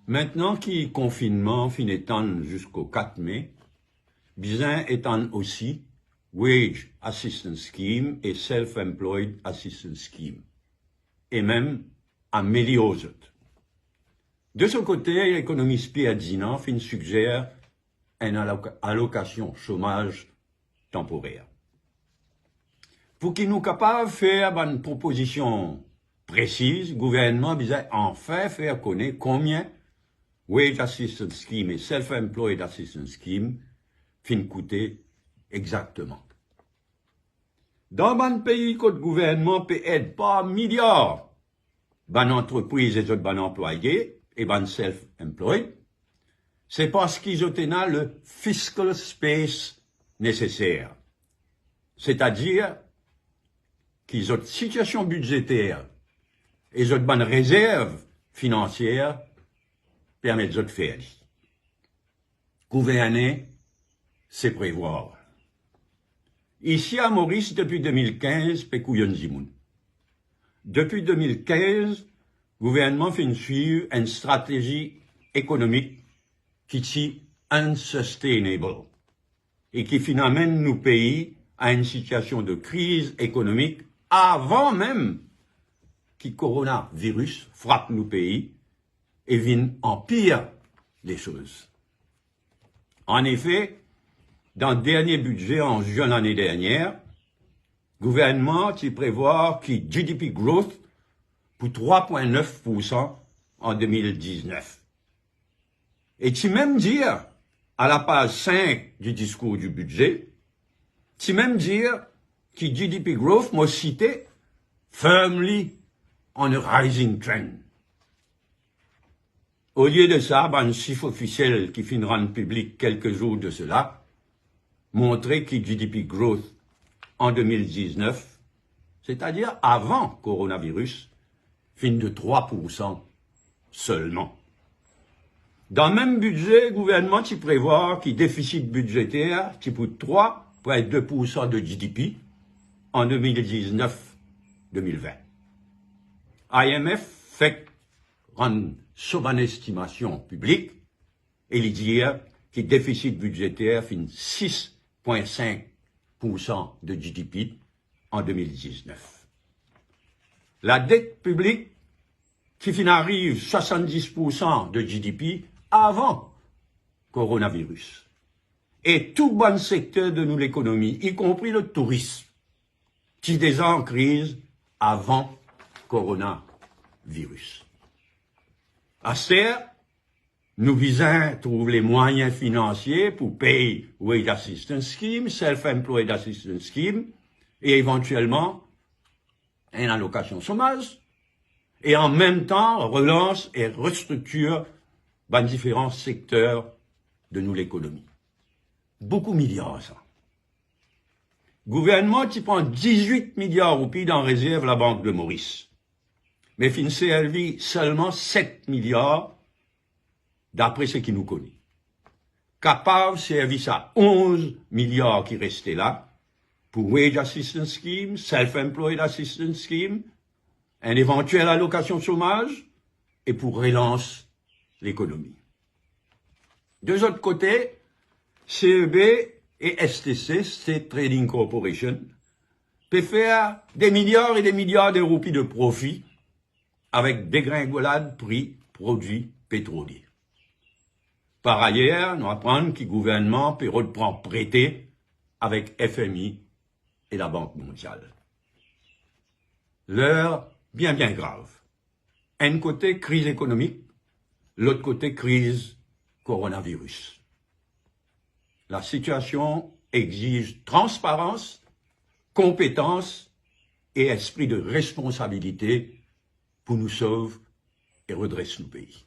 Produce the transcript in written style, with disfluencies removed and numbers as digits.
Maintenant que confinement fin étendre jusqu'au 4 mai, besoin étendre aussi Wage Assistance Scheme et Self-Employed Assistance Scheme, et même améliorer. De ce côté, l'économiste Pierre Dinan suggère une allocation chômage temporaire. Pour qu'il nous capable de faire une proposition précise, le gouvernement doit enfin faire connaître combien Wage Assistance Scheme et Self-Employed Assistance Scheme coûter exactement. Dans un pays que le gouvernement peut aider par milliards d'entreprises et d'autres employés et de self-employed, c'est parce qu'ils ont le fiscal space nécessaire. C'est-à-dire qu'ils ont une situation budgétaire et ils ont une réserve financière permettent de faire. Gouverner, c'est prévoir. Ici à Maurice, depuis 2015, pécouillon zimoun. Depuis 2015, le gouvernement fait suivre une stratégie économique qui est unsustainable et qui finalement nous pays à une situation de crise économique avant même que le coronavirus frappe nos pays et vienne empire les choses. En effet, dans le dernier budget en juin l'année dernière, le gouvernement prévoit que GDP growth pour 3,9% en 2019. Et tu même dire, à la page 5 du discours du budget, tu même dire que GDP growth m'a cité firmly on a rising trend. Au lieu de ça, un chiffre officiel qui finit rendre public quelques jours de cela, montrait que GDP growth en 2019, c'est-à-dire avant coronavirus, fin de 3% seulement. Dans le même budget, le gouvernement prévoit qu'il déficit budgétaire qui pour 3,2% de GDP en 2019-2020. IMF fait rendre son estimation publique et lui dire que le déficit budgétaire fin 6,5% de GDP en 2019. La dette publique qui arrive 70% de GDP avant coronavirus. Et tout bon secteur de nous l'économie, y compris le tourisme, qui est déjà en crise avant coronavirus. À ce nous visons trouver les moyens financiers pour payer Wage Assistance Scheme, Self-Employed Assistance Scheme, et éventuellement une allocation chômage, et en même temps relance et restructure dans différents secteurs de nous l'économie. Beaucoup de milliards, ça. Le gouvernement qui prend 18 milliards roupies dans réserve la Banque de Maurice, mais fin servi seulement 7 milliards d'après ce qui nous connaît. Capable servir ça 11 milliards qui restaient là pour Wage Assistance Scheme, Self-Employed Assistance Scheme, une éventuelle allocation chômage et pour relance l'économie. De l'autre côté, CEB et STC, State Trading Corporation, peuvent faire des milliards et des milliards de roupies de profit avec dégringolade prix produits pétroliers. Par ailleurs, nous apprenons que le gouvernement peut reprendre prêter avec FMI et la Banque mondiale. L'heure bien grave. Un côté crise économique, l'autre côté crise coronavirus. La situation exige transparence, compétence et esprit de responsabilité pour nous sauver et redresser nos pays.